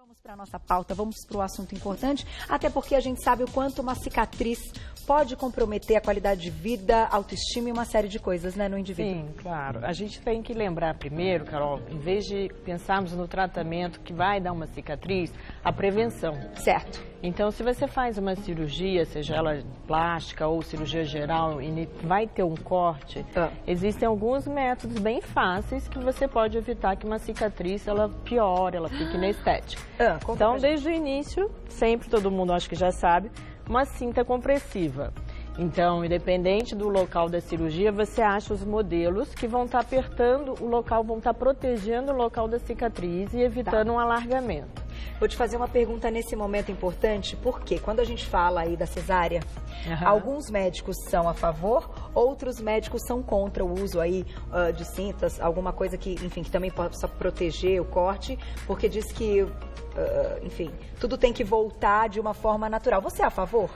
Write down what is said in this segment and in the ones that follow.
Vamos para a nossa pauta, vamos para o assunto importante, até porque a gente sabe o quanto uma cicatriz pode comprometer a qualidade de vida, autoestima e uma série de coisas, né, no indivíduo. Sim, claro. A gente tem que lembrar primeiro, Carol, em vez de pensarmos no tratamento que vai dar uma cicatriz, a prevenção. Certo. Então, se você faz uma cirurgia, seja ela plástica ou cirurgia geral, e vai ter um corte, existem alguns métodos bem fáceis que você pode evitar que uma cicatriz ela piore, ela fique inestética. Então, desde o início, sempre todo mundo acho que já sabe, uma cinta compressiva. Então, independente do local da cirurgia, você acha os modelos que vão estar apertando o local, vão estar protegendo o local da cicatriz e evitando um alargamento. Vou te fazer uma pergunta nesse momento importante, porque quando a gente fala aí da cesárea, alguns médicos são a favor, outros médicos são contra o uso aí de cintas, alguma coisa que, enfim, que também possa proteger o corte, porque diz que, enfim, tudo tem que voltar de uma forma natural. Você é a favor?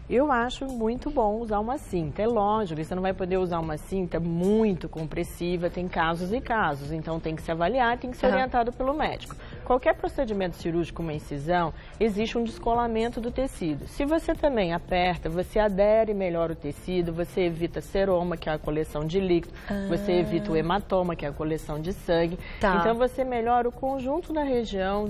Eu acho muito bom usar uma cinta. É lógico, você não vai poder usar uma cinta muito compressiva, tem casos e casos, então tem que se avaliar, tem que ser orientado pelo médico. Qualquer procedimento cirúrgico, uma incisão, existe um descolamento do tecido. Se você também aperta, você adere melhor o tecido, você evita seroma, que é a coleção de líquido, você evita o hematoma, que é a coleção de sangue. Então você melhora o conjunto da região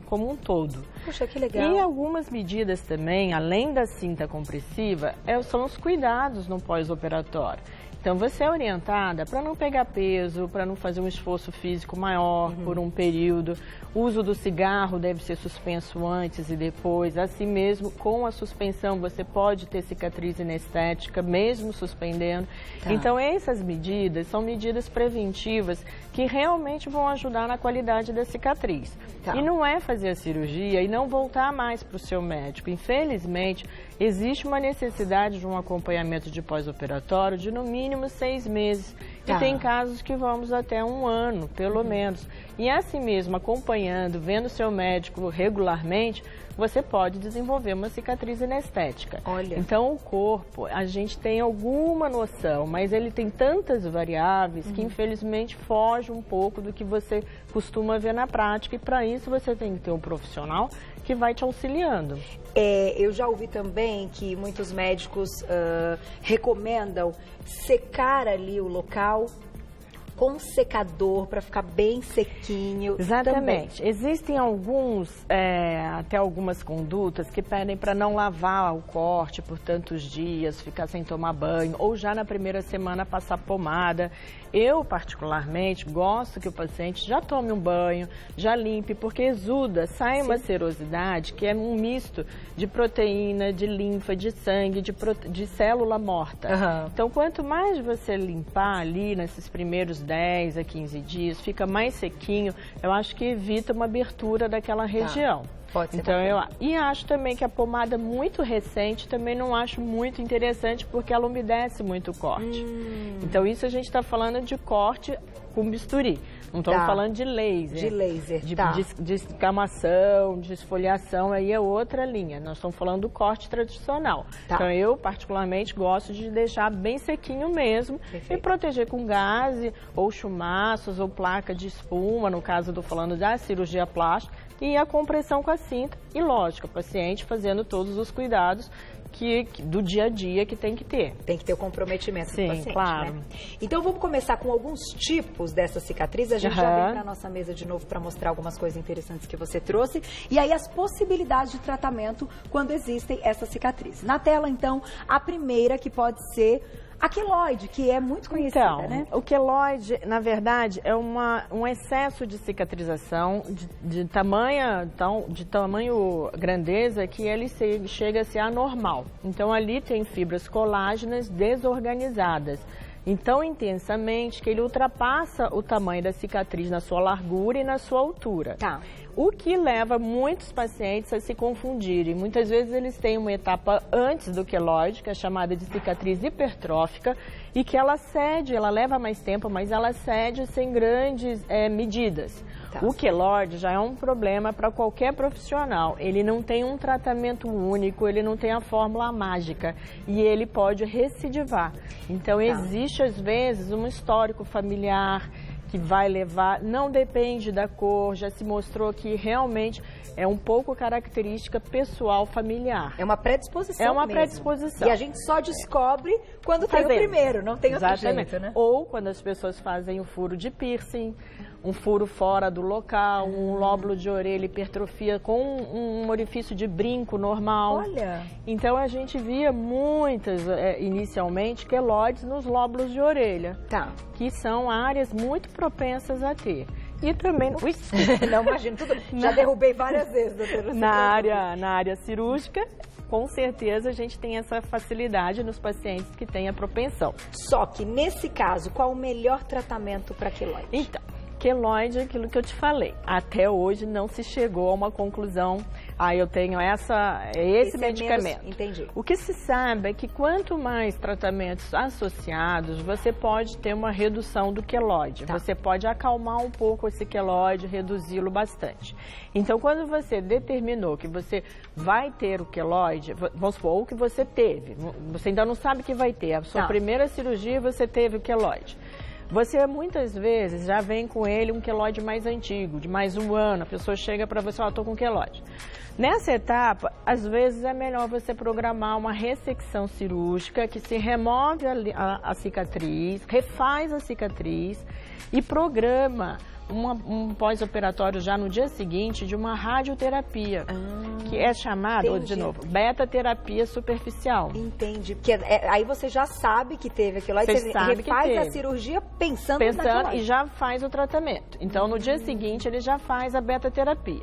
como um todo. Puxa, que legal. E algumas medidas também, além da cinta compressiva, são os cuidados no pós-operatório. Então, você é orientada para não pegar peso, para não fazer um esforço físico maior por um período. O uso do cigarro deve ser suspenso antes e depois. Assim mesmo, com a suspensão, você pode ter cicatriz inestética, mesmo suspendendo. Então, essas medidas são medidas preventivas que realmente vão ajudar na qualidade da cicatriz. E não é fazer a cirurgia e não voltar mais para o seu médico. Infelizmente, existe uma necessidade de um acompanhamento de pós-operatório de no mínimo 6 meses. E tem casos que vamos até 1 ano, pelo menos. E assim mesmo, acompanhando, vendo seu médico regularmente, você pode desenvolver uma cicatriz inestética. Olha. Então, o corpo, a gente tem alguma noção, mas ele tem tantas variáveis que, infelizmente, foge um pouco do que você costuma ver na prática. E, para isso, você tem que ter um profissional que vai te auxiliando. Eu já ouvi também que muitos médicos recomendam secar ali o local com secador para ficar bem sequinho. Exatamente. Também. Existem até algumas condutas que pedem para não lavar o corte por tantos dias, ficar sem tomar banho, ou já na primeira semana passar pomada. Eu, particularmente, gosto que o paciente já tome um banho, já limpe, porque exuda, sai uma serosidade que é um misto de proteína, de linfa, de sangue, de célula morta. Então, quanto mais você limpar ali nesses primeiros 10 a 15 dias, fica mais sequinho, eu acho que evita uma abertura daquela região. Pode ser. Então, e acho também que a pomada muito recente também não acho muito interessante porque ela umedece muito o corte. Então, isso a gente está falando de corte com bisturi. Não estamos falando de laser. De laser, de escamação, de esfoliação, aí é outra linha. Nós estamos falando do corte tradicional. Então, eu, particularmente, gosto de deixar bem sequinho mesmo. E proteger com gaze, ou chumaços, ou placa de espuma, no caso, eu estou falando da cirurgia plástica, e a compressão com a cinta. E, lógico, o paciente fazendo todos os cuidados do dia a dia que tem que ter. Tem que ter o comprometimento do paciente, claro. Né? Então, vamos começar com alguns tipos dessa cicatriz. A gente já vem para a nossa mesa de novo para mostrar algumas coisas interessantes que você trouxe. E aí, as possibilidades de tratamento quando existem essas cicatrizes. Na tela, então, a primeira que pode ser a queloide, que é muito conhecida, né? O queloide, na verdade, é um excesso de cicatrização de tamanho grandeza que ele chega a ser anormal. Então, ali tem fibras colágenas desorganizadas. Então, intensamente, que ele ultrapassa o tamanho da cicatriz na sua largura e na sua altura. O que leva muitos pacientes a se confundirem. Muitas vezes eles têm uma etapa antes do queloide, que é chamada de cicatriz hipertrófica, e que ela leva mais tempo, mas ela cede sem grandes medidas. O queloide já é um problema para qualquer profissional. Ele não tem um tratamento único, ele não tem a fórmula mágica e ele pode recidivar. Então, existe às vezes um histórico familiar que vai levar, não depende da cor, já se mostrou que realmente é um pouco característica pessoal, familiar. É uma predisposição. É uma mesmo. predisposição. E a gente só descobre quando tem o primeiro, não tem outro jeito, né? Ou quando as pessoas fazem o furo de piercing, um furo fora do local, um lóbulo de orelha hipertrofia com um orifício de brinco normal. Olha! Então a gente via muitas, inicialmente, queloides nos lóbulos de orelha, que são áreas muito propensas a ter. E também... Não, imagino, tudo. Já derrubei várias vezes, doutora. Na área cirúrgica, com certeza a gente tem essa facilidade nos pacientes que têm a propensão. Só que nesse caso, qual o melhor tratamento para queloide? Então, queloide é aquilo que eu te falei. Até hoje não se chegou a uma conclusão, eu tenho esse medicamento. Entendi. O que se sabe é que quanto mais tratamentos associados, você pode ter uma redução do queloide. Você pode acalmar um pouco esse queloide, reduzi-lo bastante. Então, quando você determinou que você vai ter o queloide, vamos supor, o que você teve, você ainda não sabe que vai ter, a sua primeira cirurgia você teve o queloide. Você muitas vezes já vem com ele um queloide mais antigo, de mais um ano, a pessoa chega para você, estou com queloide. Nessa etapa, às vezes é melhor você programar uma ressecção cirúrgica que se remove a cicatriz, refaz a cicatriz e programa um pós-operatório já no dia seguinte de uma radioterapia, que é chamada, de novo, beta-terapia superficial. Entendi, porque aí você já sabe que teve aquilo, aí você refaz a cirurgia pensando e já faz o tratamento. Então, no dia seguinte, ele já faz a beta-terapia.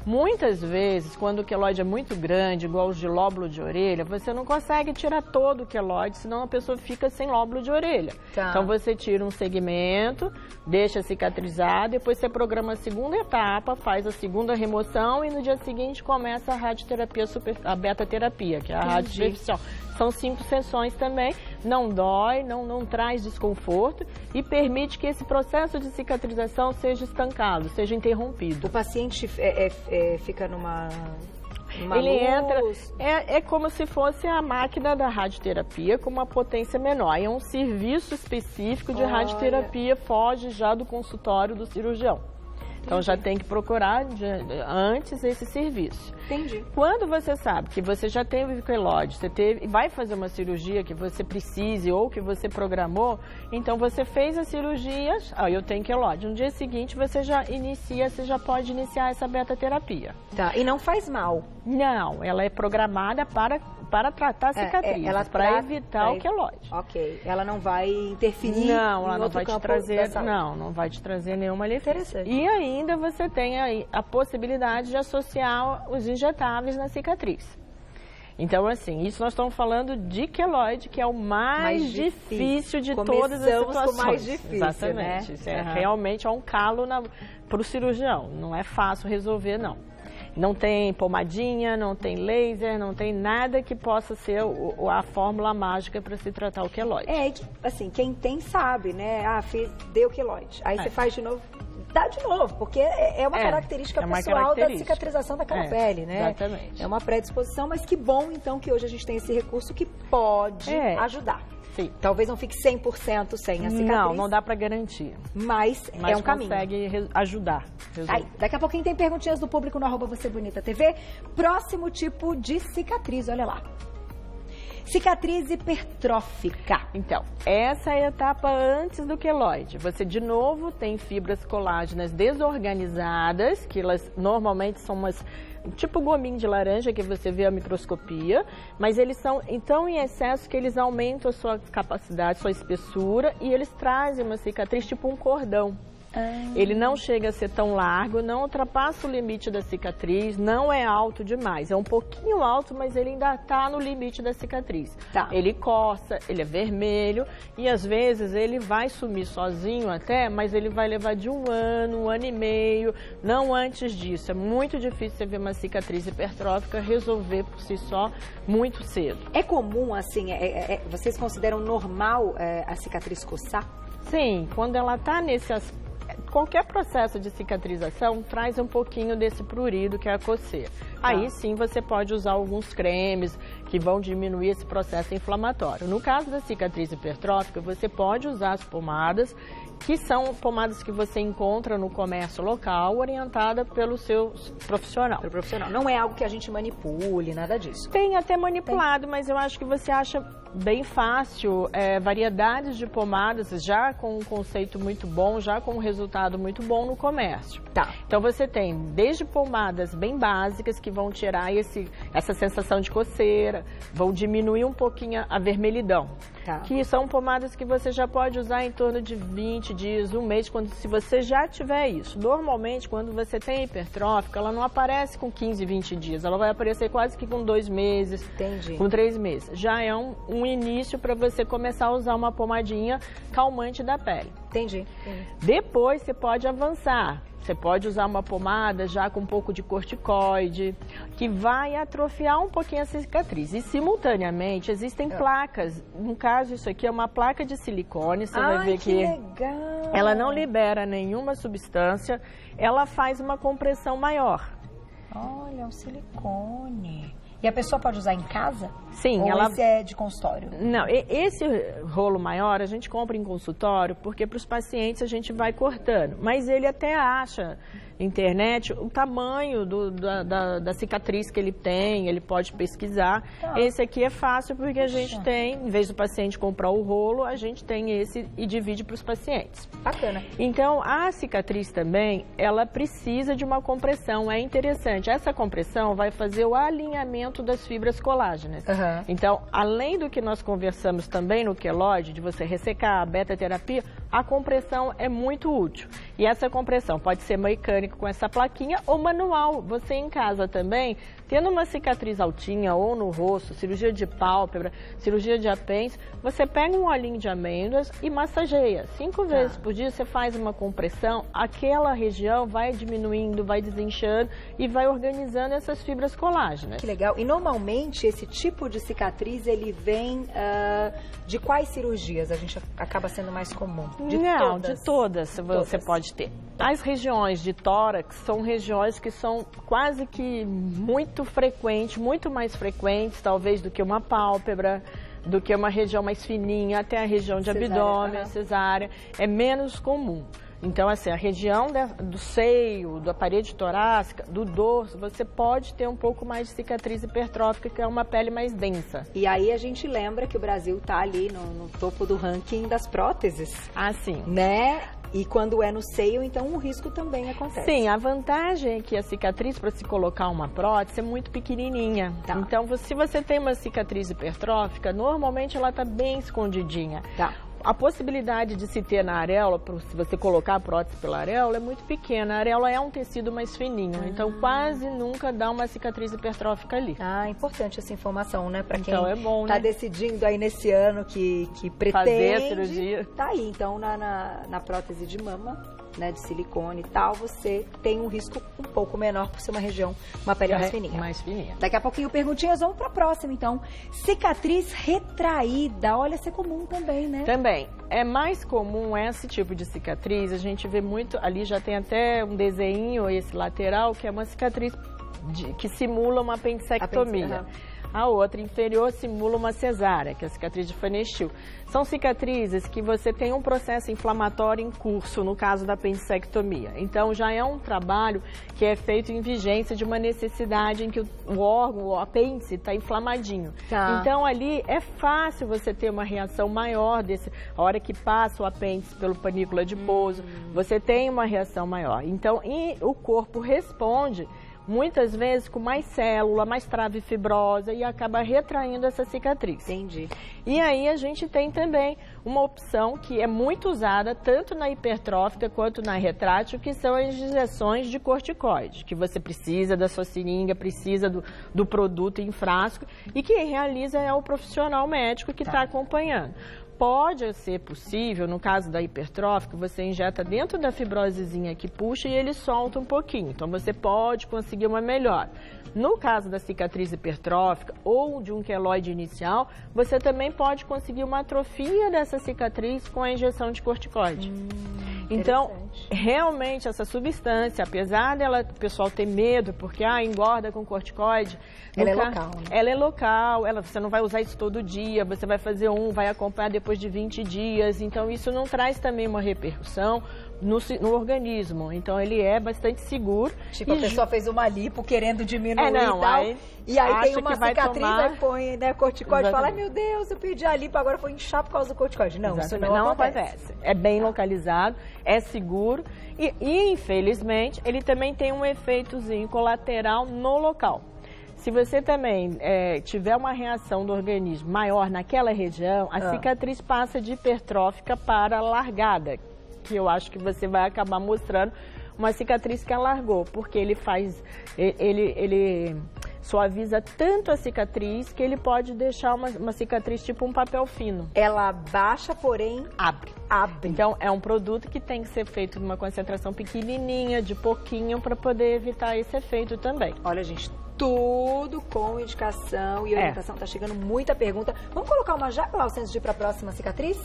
Muitas vezes, quando o queloide é muito grande, igual os de lóbulo de orelha, você não consegue tirar todo o queloide, senão a pessoa fica sem lóbulo de orelha. Então, você tira um segmento, deixa cicatrizar, depois você programa a segunda etapa, faz a segunda remoção e no dia seguinte começa a radioterapia, a beta-terapia, que é a rádio superficial. São 5 sessões também, não dói, não traz desconforto e permite que esse processo de cicatrização seja estancado, seja interrompido. O paciente fica numa ele entra, é como se fosse a máquina da radioterapia com uma potência menor. É um serviço específico de radioterapia, foge já do consultório do cirurgião. Então já tem que procurar antes esse serviço. Entendi. Quando você sabe que você já teve queloide, vai fazer uma cirurgia que você precise ou que você programou, então você fez a cirurgia, eu tenho queloide. No dia seguinte você já pode iniciar essa beta-terapia. E não faz mal? Não, ela é programada para tratar cicatrizes, para evitar o queloide. Ok. Ela não vai interferir ela não vai te trazer, não vai te trazer nenhum malefício. E ainda você tem aí a possibilidade de associar os injetáveis na cicatriz. Então, assim, isso nós estamos falando de queloide, que é o mais difícil de todas as situações. Com o mais difícil, exatamente. Né? Isso realmente é um calo para o cirurgião. Não é fácil resolver, não. Não tem pomadinha, não tem laser, não tem nada que possa ser a fórmula mágica para se tratar o queloide. Assim, quem tem sabe, né? Deu queloide. Aí você faz de novo, dá de novo, porque é uma característica pessoal da cicatrização daquela pele, né? Exatamente. É uma predisposição, mas que bom, então, que hoje a gente tem esse recurso que pode ajudar. Sim. Talvez não fique 100% sem a cicatriz. Não dá para garantir. Mas é um caminho. Consegue ajudar. Daqui a pouquinho tem perguntinhas do público no @VocêBonitaTV. Próximo tipo de cicatriz, olha lá. Cicatriz hipertrófica. Então, essa é a etapa antes do queloide. Você, de novo, tem fibras colágenas desorganizadas, que elas normalmente são tipo gominho de laranja que você vê a microscopia, mas eles são tão em excesso que eles aumentam a sua capacidade, sua espessura, e eles trazem uma cicatriz tipo um cordão. Ele não chega a ser tão largo, não ultrapassa o limite da cicatriz, não é alto demais. É um pouquinho alto, mas ele ainda está no limite da cicatriz. Ele coça, ele é vermelho e às vezes ele vai sumir sozinho até, mas ele vai levar de 1 ano, 1 ano e meio, não antes disso. É muito difícil você ver uma cicatriz hipertrófica resolver por si só muito cedo. É comum, assim, vocês consideram normal a cicatriz coçar? Sim, quando ela está nesse aspecto. qualquer processo de cicatrização traz um pouquinho desse prurido, que é a coceira. Aí sim você pode usar alguns cremes que vão diminuir esse processo inflamatório. No caso da cicatriz hipertrófica, você pode usar as pomadas, que são pomadas que você encontra no comércio local, orientada pelo seu profissional. Pelo profissional. Não é algo que a gente manipule, nada disso. Tem até manipulado, mas eu acho que você acha bem fácil variedades de pomadas, já com um conceito muito bom, já com um resultado muito bom no comércio. Tá. Então você tem desde pomadas bem básicas que vão tirar essa sensação de coceira, vão diminuir um pouquinho a vermelhidão. Tá. Que são pomadas que você já pode usar em torno de 20 dias, um mês, se você já tiver isso. Normalmente, quando você tem hipertrófica, ela não aparece com 15, 20 dias. Ela vai aparecer quase que com 2 meses, Entendi. com 3 meses. Já é um início para você começar a usar uma pomadinha calmante da pele. Entendi. Depois, você pode avançar. Você pode usar uma pomada já com um pouco de corticoide, que vai atrofiar um pouquinho essa cicatriz. E, simultaneamente, existem placas. No caso, isso aqui é uma placa de silicone. Você vai ver que legal. Ela não libera nenhuma substância, ela faz uma compressão maior. Olha, um silicone. E a pessoa pode usar em casa? Sim, ou esse é de consultório? Não, esse rolo maior a gente compra em consultório, porque para os pacientes a gente vai cortando. Mas ele até acha na internet o tamanho da cicatriz que ele tem, ele pode pesquisar. Tá. Esse aqui é fácil porque a gente tem, em vez do paciente comprar o rolo, a gente tem esse e divide para os pacientes. Bacana. Então, a cicatriz também, ela precisa de uma compressão, é interessante. Essa compressão vai fazer o alinhamento das fibras colágenas. Uhum. Então, além do que nós conversamos também no queloide, de você ressecar a beta-terapia, a compressão é muito útil. E essa compressão pode ser mecânica com essa plaquinha ou manual. Você em casa também, tendo uma cicatriz altinha ou no rosto, cirurgia de pálpebra, cirurgia de apêndice, você pega um olhinho de amêndoas e massageia. 5 vezes por dia você faz uma compressão, aquela região vai diminuindo, vai desinchando e vai organizando essas fibras colágenas. Que legal. E normalmente esse tipo de cicatriz, ele vem de quais cirurgias? A gente acaba sendo mais comum? Não, de todas você pode ter. As regiões de tórax são regiões que são quase que muito frequentes, muito mais frequentes, talvez, do que uma pálpebra, do que uma região mais fininha, até a região de abdômen, cesárea, é menos comum. Então, assim, a região do seio, da parede torácica, do dorso, você pode ter um pouco mais de cicatriz hipertrófica, que é uma pele mais densa. E aí a gente lembra que o Brasil está ali no topo do ranking das próteses. Ah, sim. Né? E quando é no seio, então o risco também acontece. Sim, a vantagem é que a cicatriz, para se colocar uma prótese, é muito pequenininha. Tá. Então, se você tem uma cicatriz hipertrófica, normalmente ela está bem escondidinha. Tá. A possibilidade de se ter na areola, se você colocar a prótese pela areola, é muito pequena. A areola é um tecido mais fininho, então quase nunca dá uma cicatriz hipertrófica ali. Ah, importante essa informação, né? Para quem então, é bom, tá né? decidindo aí nesse ano que pretende fazer a cirurgia. Tá aí, então na prótese de mama, né, de silicone e tal, você tem um risco um pouco menor por ser uma região, uma pele mais fininha. Mais fininha. Daqui a pouquinho perguntinhas, vamos para a próxima então. Cicatriz retraída, olha, isso é comum também, né? Também. É mais comum esse tipo de cicatriz, a gente vê muito, ali já tem até um desenho, esse lateral, que é uma cicatriz que simula uma apendicectomia. A outra inferior simula uma cesárea, que é a cicatriz de Fanestil. São cicatrizes que você tem um processo inflamatório em curso, no caso da apendicectomia. Então, já é um trabalho que é feito em vigência de uma necessidade em que o órgão, o apêndice, está inflamadinho. Tá. Então, ali é fácil você ter uma reação maior, a hora que passa o apêndice pelo panícula de pouso, você tem uma reação maior. Então, o corpo responde muitas vezes com mais célula, mais trave fibrosa e acaba retraindo essa cicatriz. Entendi. E aí a gente tem também uma opção que é muito usada tanto na hipertrófica quanto na retrátil, que são as injeções de corticoide, que você precisa da sua seringa, precisa do produto em frasco e quem realiza é o profissional médico que está acompanhando. Pode ser possível, no caso da hipertrófica, você injeta dentro da fibrosezinha que puxa e ele solta um pouquinho. Então, você pode conseguir uma melhora. No caso da cicatriz hipertrófica ou de um queloide inicial, você também pode conseguir uma atrofia dessa cicatriz com a injeção de corticoide. Então, gente? Realmente, essa substância, apesar dela, o pessoal ter medo, porque engorda com corticoide... Ela é local, né? Ela é local, você não vai usar isso todo dia, você vai fazer vai acompanhar depois de 20 dias, então isso não traz também uma repercussão no organismo, então ele é bastante seguro. Tipo, a pessoa fez uma lipo querendo diminuir e tal, e aí tem uma cicatriz, aí põe, né, corticoide e fala, ai meu Deus, eu perdi a lipo, agora foi inchar por causa do corticoide. Não, exatamente. Isso não acontece. É bem localizado, é seguro e infelizmente ele também tem um efeitozinho colateral no local. Se você também tiver uma reação do organismo maior naquela região, a cicatriz passa de hipertrófica para largada, que eu acho que você vai acabar mostrando uma cicatriz que alargou, porque ele suaviza tanto a cicatriz que ele pode deixar uma cicatriz tipo um papel fino. Ela baixa, porém abre. Então é um produto que tem que ser feito numa concentração pequenininha, de pouquinho, para poder evitar esse efeito também. Olha, gente, tudo com indicação e orientação. Tá chegando muita pergunta. Vamos colocar uma já, Glaucia, antes de ir para a próxima cicatriz?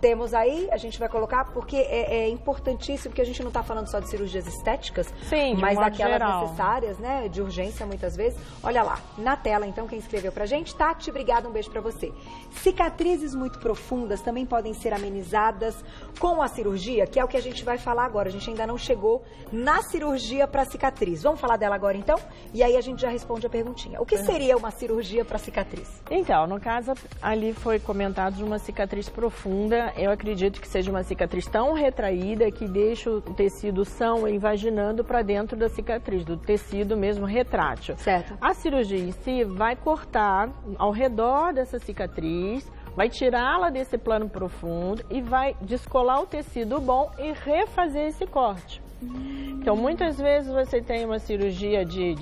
Temos aí, a gente vai colocar, porque é importantíssimo, porque a gente não está falando só de cirurgias estéticas, sim, mas daquelas geral. necessárias, né, de urgência muitas vezes. Olha lá, na tela então, quem escreveu pra gente, Tati, obrigada, um beijo pra você. Cicatrizes muito profundas também podem ser amenizadas com a cirurgia, que é o que a gente vai falar agora. A gente ainda não chegou na cirurgia para cicatriz. Vamos falar dela agora então? E aí a gente já responde a perguntinha. O que seria uma cirurgia para cicatriz? Então, no caso, ali foi comentado de uma cicatriz profunda. Eu acredito que seja uma cicatriz tão retraída que deixa o tecido são invaginando para dentro da cicatriz, do tecido mesmo retrátil. Certo. A cirurgia em si vai cortar ao redor dessa cicatriz, vai tirá-la desse plano profundo e vai descolar o tecido bom e refazer esse corte. Então, muitas vezes você tem uma cirurgia de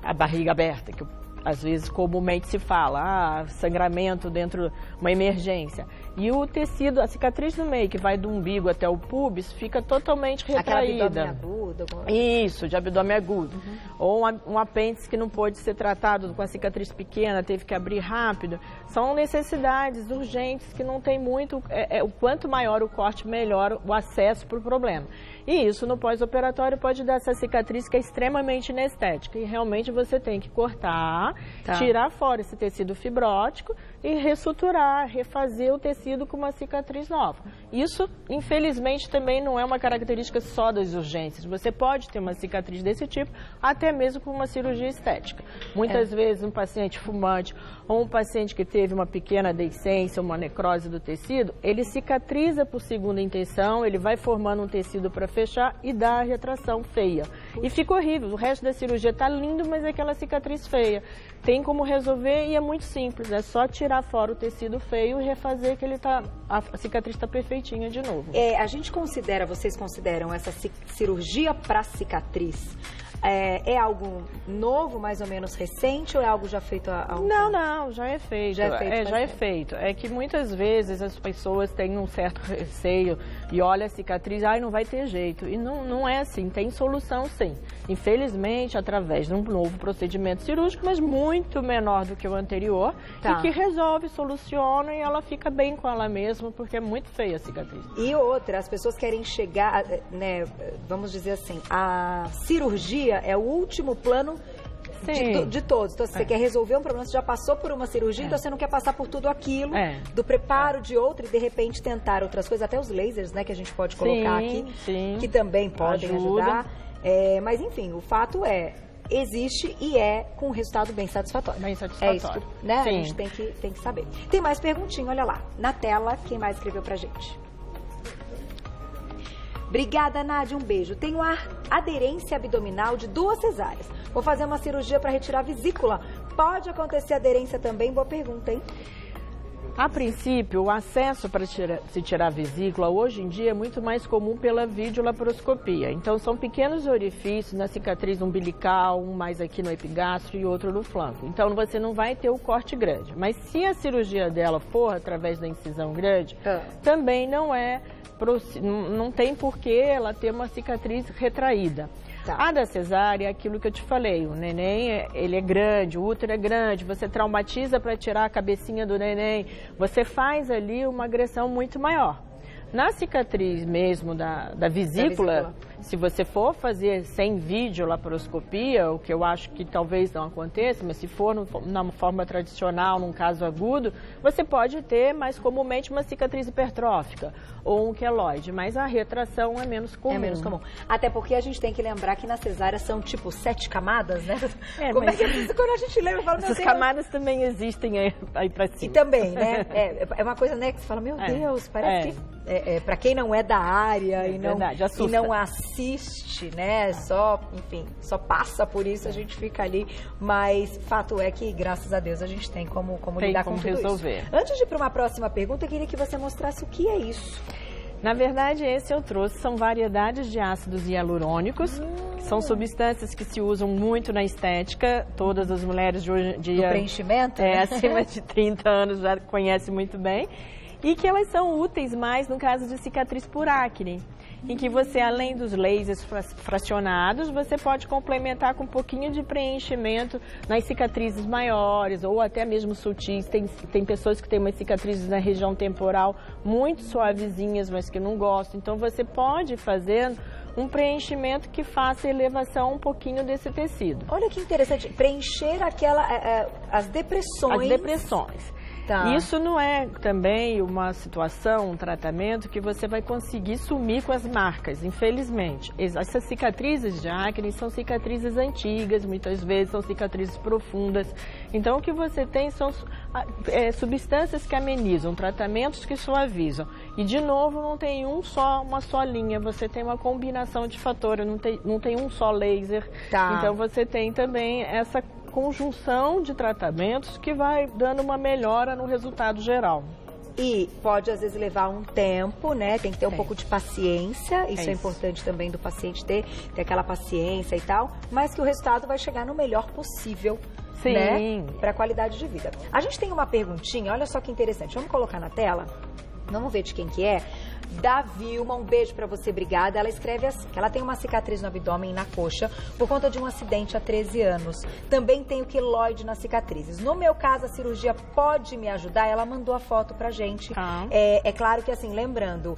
a barriga aberta, que às vezes comumente se fala, sangramento dentro, uma emergência. E o tecido, a cicatriz no meio, que vai do umbigo até o púbis, fica totalmente retraída. Aquela abdômen agudo? Isso, de abdômen agudo. Ou um apêndice que não pôde ser tratado com a cicatriz pequena, teve que abrir rápido. São necessidades urgentes que não tem muito, o quanto maior o corte, melhor o acesso para o problema. E isso no pós-operatório pode dar essa cicatriz que é extremamente inestética. E realmente você tem que cortar, tirar fora esse tecido fibrótico e ressuturar, refazer o tecido com uma cicatriz nova. Isso, infelizmente, também não é uma característica só das urgências. Você pode ter uma cicatriz desse tipo, até mesmo com uma cirurgia estética. Muitas vezes um paciente fumante ou um paciente que teve uma pequena deiscência, uma necrose do tecido, ele cicatriza por segunda intenção, ele vai formando um tecido para fechar e dá a retração feia. E fica horrível. O resto da cirurgia está lindo, mas é aquela cicatriz feia. Tem como resolver e é muito simples. É só tirar fora o tecido feio e refazer que a cicatriz está perfeitinha de novo. A gente considera, vocês consideram essa cirurgia para cicatriz é algo novo, mais ou menos recente, ou é algo já feito há um tempo? Não, já é feito. Já é feito. É que muitas vezes as pessoas têm um certo receio e olham a cicatriz, não vai ter jeito. E não é assim, tem solução sim. Infelizmente, através de um novo procedimento cirúrgico, mas muito menor do que o anterior, e que resolve, soluciona e ela fica bem com ela mesma, porque é muito feia a cicatriz. E outra, as pessoas querem chegar, né, vamos dizer assim, a cirurgia é o último plano de todos. Então, se você quer resolver um problema, você já passou por uma cirurgia, então você não quer passar por tudo aquilo, do preparo de outra e de repente tentar outras coisas, até os lasers, né, que a gente pode colocar aqui, que também podem ajudar. Mas enfim, o fato existe e é com um resultado bem satisfatório. Bem satisfatório. É isso, né? A gente tem que saber. Tem mais perguntinha, olha lá, na tela, quem mais escreveu pra gente? Obrigada, Nádia, um beijo. Tenho a aderência abdominal de 2 cesáreas. Vou fazer uma cirurgia para retirar a vesícula. Pode acontecer aderência também? Boa pergunta, hein? A princípio, o acesso para se tirar a vesícula hoje em dia é muito mais comum pela videolaparoscopia. Então, são pequenos orifícios na cicatriz umbilical, um mais aqui no epigastro e outro no flanco. Então, você não vai ter o corte grande. Mas se a cirurgia dela for através da incisão grande, também não tem por que ela ter uma cicatriz retraída. A da cesárea é aquilo que eu te falei, o neném ele é grande, o útero é grande, você traumatiza para tirar a cabecinha do neném, você faz ali uma agressão muito maior. Na cicatriz mesmo da vesícula, se você for fazer sem videolaparoscopia, o que eu acho que talvez não aconteça, mas se for na forma tradicional, num caso agudo, você pode ter mais comumente uma cicatriz hipertrófica ou um queloide, mas a retração é menos comum. É menos comum. Até porque a gente tem que lembrar que na cesárea são tipo 7 camadas, né? Como é que é? Quando a gente lembra, fala, essas camadas também existem aí pra cima. E também, né? É uma coisa, né, que você fala, meu Deus, parece que... para quem não é da área e não assiste, né, enfim, só passa por isso, a gente fica ali, mas fato é que, graças a Deus, a gente tem como lidar com tudo resolver. Isso. Antes de ir para uma próxima pergunta, eu queria que você mostrasse o que é isso. Na verdade, esse eu trouxe, são variedades de ácidos hialurônicos, que são substâncias que se usam muito na estética, todas as mulheres de hoje em dia... No preenchimento? Né? Acima de 30 anos já conhecem muito bem. E que elas são úteis mais no caso de cicatriz por acne, em que você, além dos lasers fracionados, você pode complementar com um pouquinho de preenchimento nas cicatrizes maiores ou até mesmo sutis. Tem pessoas que têm umas cicatrizes na região temporal muito suavezinhas, mas que não gostam. Então, você pode fazer um preenchimento que faça elevação um pouquinho desse tecido. Olha que interessante, preencher as depressões. As depressões. Tá. Isso não é também uma situação, um tratamento que você vai conseguir sumir com as marcas, infelizmente. Essas cicatrizes de acne são cicatrizes antigas, muitas vezes são cicatrizes profundas. Então, o que você tem são substâncias que amenizam, tratamentos que suavizam. E, de novo, não tem uma só linha, você tem uma combinação de fatores, não tem um só laser. Tá. Então, você tem também essa conjunção de tratamentos que vai dando uma melhora no resultado geral. E pode, às vezes, levar um tempo, né? Tem que ter um pouco de paciência. Isso é importante também do paciente ter aquela paciência e tal. Mas que o resultado vai chegar no melhor possível, né? Para a qualidade de vida. A gente tem uma perguntinha, olha só que interessante. Vamos colocar na tela? Vamos ver de quem que é. Da Vilma, um beijo pra você, obrigada. Ela escreve assim, que ela tem uma cicatriz no abdômen e na coxa por conta de um acidente há 13 anos. Também tenho queloide nas cicatrizes. No meu caso, a cirurgia pode me ajudar? Ela mandou a foto pra gente. É claro que, assim, lembrando,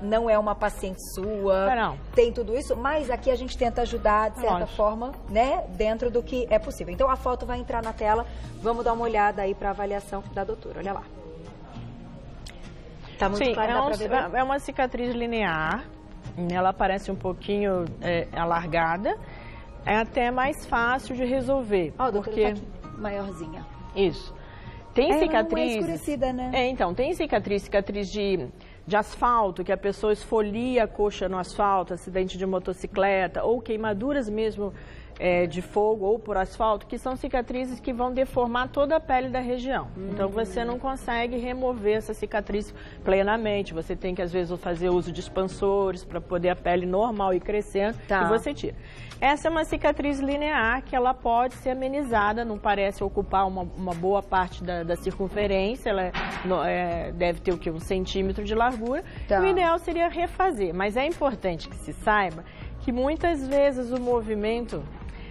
não é uma paciente sua, tem tudo isso, mas aqui a gente tenta ajudar, de certa forma, né, dentro do que é possível. Então, a foto vai entrar na tela, vamos dar uma olhada aí pra avaliação da doutora, olha lá. Tá muito claro, dá pra ver bem? É uma cicatriz linear, ela parece um pouquinho alargada, é até mais fácil de resolver. Porque tá aqui, maiorzinha. Isso. Tem cicatriz... Não é escurecida, né? Então, tem cicatriz de asfalto, que a pessoa esfolia a coxa no asfalto, acidente de motocicleta, ou queimaduras mesmo de fogo ou por asfalto, que são cicatrizes que vão deformar toda a pele da região. Então, você não consegue remover essa cicatriz plenamente. Você tem que, às vezes, fazer uso de expansores para poder a pele normal ir crescendo e você tira. Essa é uma cicatriz linear que ela pode ser amenizada, não parece ocupar uma boa parte da circunferência, ela deve ter o quê? 1 centímetro de largura. O ideal seria refazer, mas é importante que se saiba que muitas vezes o movimento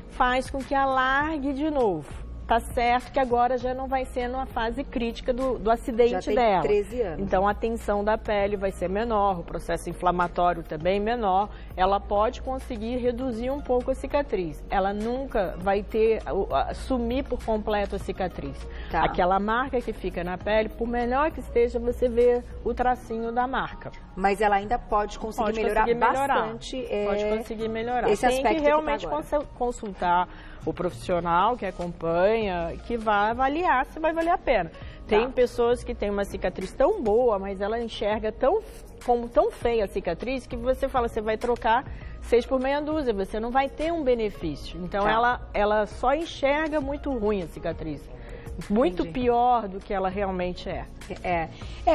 faz com que alargue de novo. Tá certo que agora já não vai ser numa fase crítica do acidente dela. 13 anos. Então, a tensão da pele vai ser menor, o processo inflamatório também menor. Ela pode conseguir reduzir um pouco a cicatriz. Ela nunca vai sumir por completo a cicatriz. Aquela marca que fica na pele, por melhor que esteja, você vê o tracinho da marca. Mas ela ainda pode conseguir melhorar bastante. Pode conseguir melhorar. Esse aspecto tem que realmente consultar o profissional que acompanha, que vai avaliar se vai valer a pena. Tem pessoas que têm uma cicatriz tão boa, mas ela enxerga como tão feia a cicatriz, que você fala, você vai trocar 6 por meia dúzia, você não vai ter um benefício. Então, ela só enxerga muito ruim a cicatriz. Muito pior do que ela realmente é.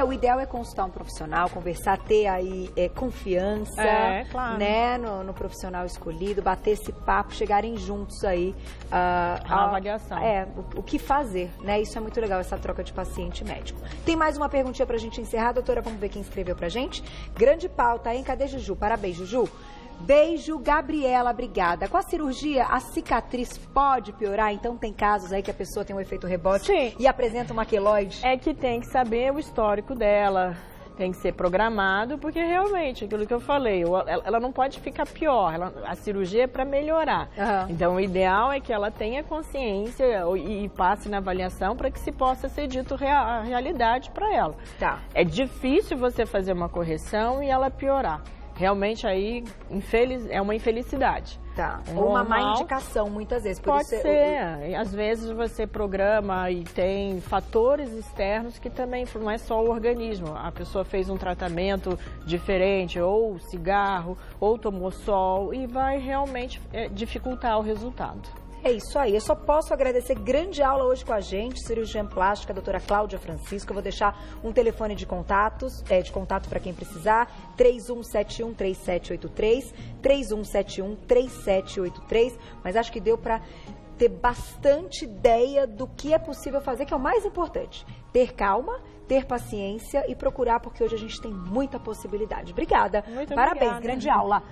O ideal é consultar um profissional, conversar, ter aí confiança, claro, né, no profissional escolhido, bater esse papo, chegarem juntos aí a avaliação. O que fazer, né? Isso é muito legal, essa troca de paciente médico. Tem mais uma perguntinha pra gente encerrar, doutora, vamos ver quem escreveu pra gente. Grande pauta, hein? Cadê Juju? Parabéns, Juju. Beijo, Gabriela, obrigada. Com a cirurgia, a cicatriz pode piorar? Então, tem casos aí que a pessoa tem um efeito rebote e apresenta uma queloide? É que tem que saber o histórico dela. tem que ser programado, porque realmente, aquilo que eu falei, ela não pode ficar pior, a cirurgia é para melhorar. Então, o ideal é que ela tenha consciência e passe na avaliação para que se possa ser dito a realidade para ela. Tá. É difícil você fazer uma correção e ela piorar. Realmente aí é uma infelicidade. Tá. Ou uma má indicação, muitas vezes. Pode ser. Às vezes você programa e tem fatores externos que também não é só o organismo. A pessoa fez um tratamento diferente, ou cigarro, ou tomou sol, e vai realmente dificultar o resultado. É isso aí, eu só posso agradecer, grande aula hoje com a gente, cirurgiã plástica, a doutora Cláudia Francisco. Eu vou deixar um telefone de contato para quem precisar, 3171-3783, 3171-3783, mas acho que deu para ter bastante ideia do que é possível fazer, que é o mais importante, ter calma, ter paciência e procurar, porque hoje a gente tem muita possibilidade. Obrigada, Muito parabéns, obrigada. grande aula.